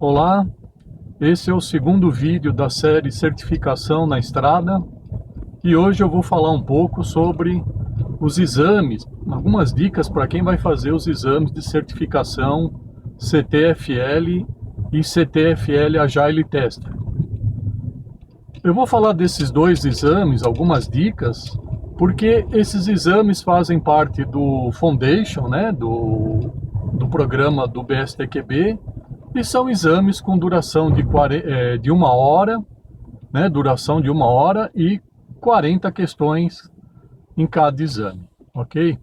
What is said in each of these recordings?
Olá, esse é o segundo vídeo da série Certificação na Estrada e hoje eu vou falar um pouco sobre os exames, algumas dicas para quem vai fazer os exames de certificação CTFL e CTFL Agile Tester. Eu vou falar desses dois exames, algumas dicas, porque esses exames fazem parte do Foundation, né, do programa do BSTQB, e são exames com duração de 1 hora, né, duração de 1 hora e 40 questões em cada exame, ok?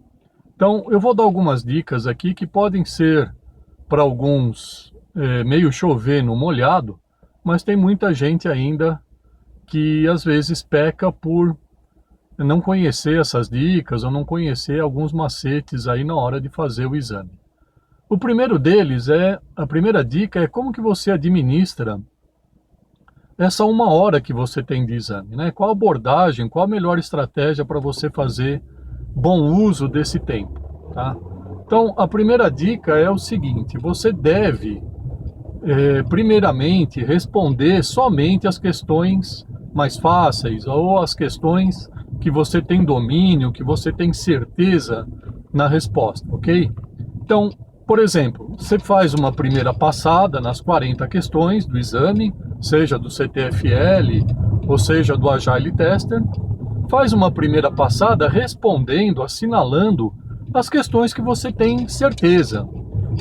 Então, eu vou dar algumas dicas aqui que podem ser, para alguns, meio chover no molhado, mas tem muita gente ainda que às vezes peca por não conhecer essas dicas ou não conhecer alguns macetes aí na hora de fazer o exame. O primeiro deles a primeira dica é como que você administra essa 1 hora que você tem de exame, né? Qual abordagem, qual a melhor estratégia para você fazer bom uso desse tempo, tá? Então, a primeira dica é o seguinte: você deve, primeiramente, responder somente as questões mais fáceis ou as questões que você tem domínio, que você tem certeza na resposta, ok? Então, por exemplo, você faz uma primeira passada nas 40 questões do exame, seja do CTFL ou seja do Agile Tester, faz uma primeira passada respondendo, assinalando as questões que você tem certeza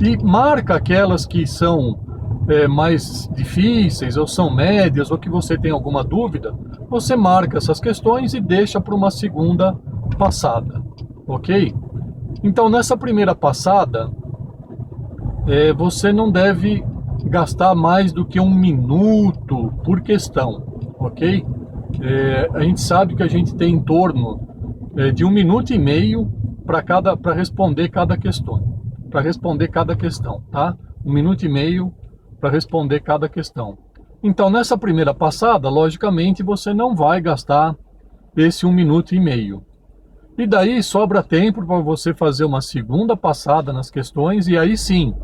e marca aquelas que são mais difíceis ou são médias ou que você tem alguma dúvida, você marca essas questões e deixa para uma segunda passada, ok? Então, nessa primeira passada, você não deve gastar mais do que 1 minuto por questão, ok? A gente sabe que a gente tem em torno de 1 minuto e meio para responder cada questão, tá? 1 minuto e meio para responder cada questão. Então, nessa primeira passada, logicamente, você não vai gastar esse 1 minuto e meio. E daí sobra tempo para você fazer uma segunda passada nas questões e aí sim,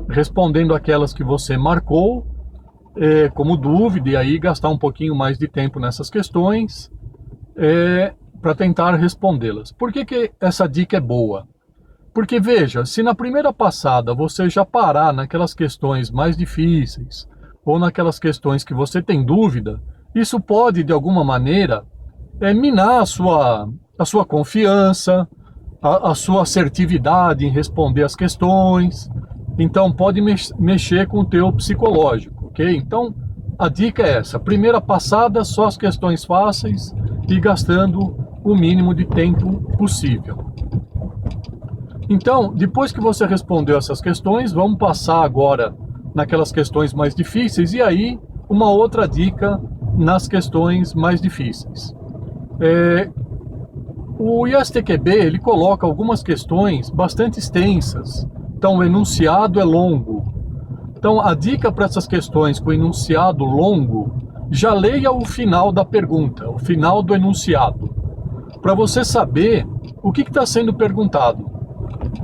respondendo aquelas que você marcou como dúvida e aí gastar um pouquinho mais de tempo nessas questões para tentar respondê-las. Por que essa dica é boa? Porque veja, se na primeira passada você já parar naquelas questões mais difíceis ou naquelas questões que você tem dúvida, isso pode de alguma maneira minar a sua confiança, a sua assertividade em responder as questões. Então pode mexer com o teu psicológico, ok? Então a dica é essa: primeira passada, só as questões fáceis e gastando o mínimo de tempo possível. Então, depois que você respondeu essas questões, vamos passar agora naquelas questões mais difíceis e aí uma outra dica nas questões mais difíceis. O ISTQB, ele coloca algumas questões bastante extensas. Então, o enunciado é longo. Então, a dica para essas questões com enunciado longo, já leia o final da pergunta, o final do enunciado, para você saber o que está sendo perguntado.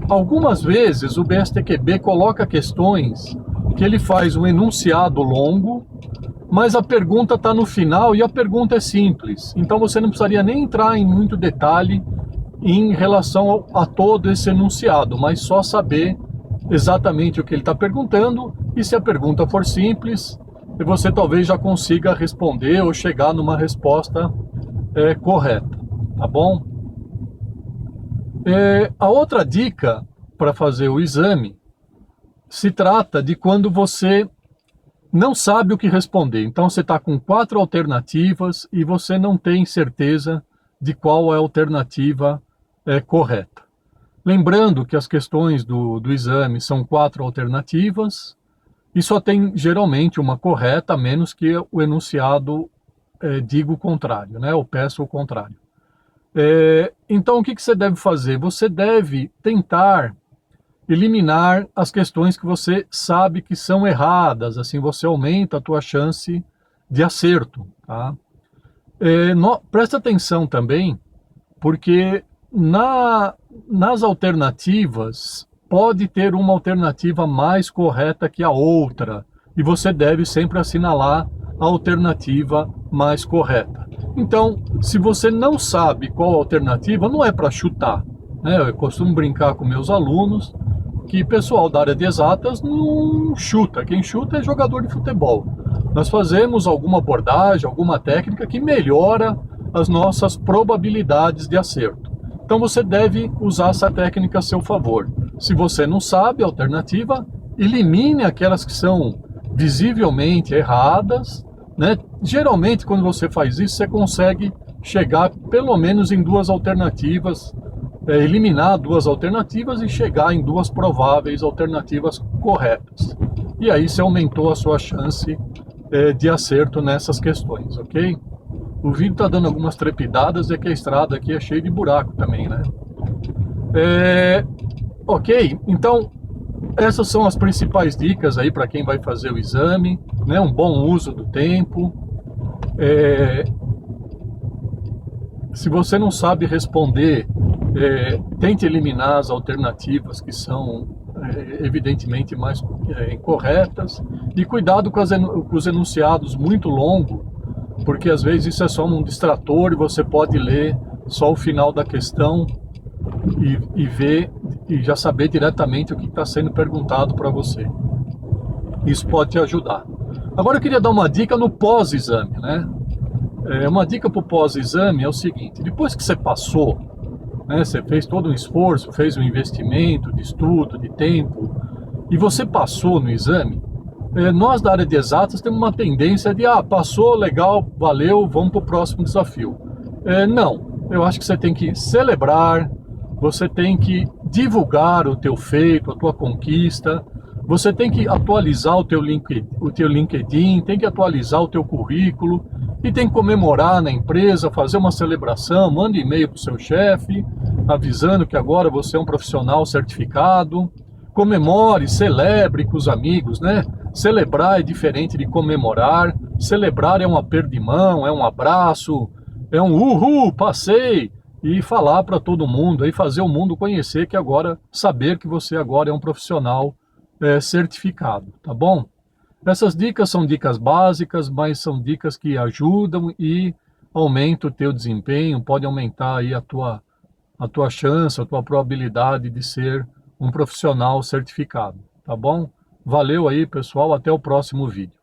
Algumas vezes o BSTQB coloca questões que ele faz um enunciado longo, mas a pergunta está no final e a pergunta é simples. Então, você não precisaria nem entrar em muito detalhe em relação a todo esse enunciado, mas só saber exatamente o que ele está perguntando, e se a pergunta for simples, você talvez já consiga responder ou chegar numa resposta correta, tá bom? A outra dica para fazer o exame se trata de quando você não sabe o que responder. Então você está com 4 alternativas e você não tem certeza de qual é a alternativa correta. Lembrando que as questões do exame são 4 alternativas e só tem geralmente uma correta, a menos que o enunciado diga o contrário, né? Ou peça o contrário. Então o que você deve fazer? Você deve tentar eliminar as questões que você sabe que são erradas, assim você aumenta a tua chance de acerto, tá? Presta atenção também, porque nas alternativas pode ter uma alternativa mais correta que a outra, e você deve sempre assinalar a alternativa mais correta. Então, se você não sabe qual alternativa, não é para chutar, né? Eu costumo brincar com meus alunos que pessoal da área de exatas não chuta, quem chuta é jogador de futebol. Nós fazemos alguma abordagem, alguma técnica que melhora as nossas probabilidades de acerto. Então você deve usar essa técnica a seu favor. Se você não sabe a alternativa, elimine aquelas que são visivelmente erradas, né? Geralmente, quando você faz isso, você consegue chegar pelo menos em duas alternativas, eliminar duas alternativas e chegar em duas prováveis alternativas corretas. E aí você aumentou a sua chance de acerto nessas questões, ok? O vídeo está dando algumas trepidadas, é que a estrada aqui é cheia de buraco também, né? Ok, então essas são as principais dicas aí para quem vai fazer o exame, né? Um bom uso do tempo. Se você não sabe responder, tente eliminar as alternativas que são evidentemente mais incorretas, e cuidado com os enunciados muito longos, porque às vezes isso é só um distrator e você pode ler só o final da questão e ver e já saber diretamente o que está sendo perguntado para você. Isso pode te ajudar. Agora eu queria dar uma dica no pós-exame, né? Uma dica para o pós-exame é o seguinte: depois que você passou, né, você fez todo um esforço, fez um investimento de estudo, de tempo, e você passou no exame, nós da área de exatas temos uma tendência de, passou, legal, valeu, vamos para o próximo desafio. Não, eu acho que você tem que celebrar, você tem que divulgar o teu feito, a tua conquista, você tem que atualizar o teu LinkedIn, tem que atualizar o teu currículo, e tem que comemorar na empresa, fazer uma celebração, manda e-mail para o seu chefe, avisando que agora você é um profissional certificado. Comemore, celebre com os amigos, né? Celebrar é diferente de comemorar. Celebrar é um aperto de mão, é um abraço, é um uhul, passei, e falar para todo mundo, aí fazer o mundo conhecer que agora, saber que você agora é um profissional certificado, tá bom? Essas dicas são dicas básicas, mas são dicas que ajudam e aumentam o teu desempenho, pode aumentar aí a tua chance, a tua probabilidade de ser um profissional certificado, tá bom? Valeu aí, pessoal, até o próximo vídeo.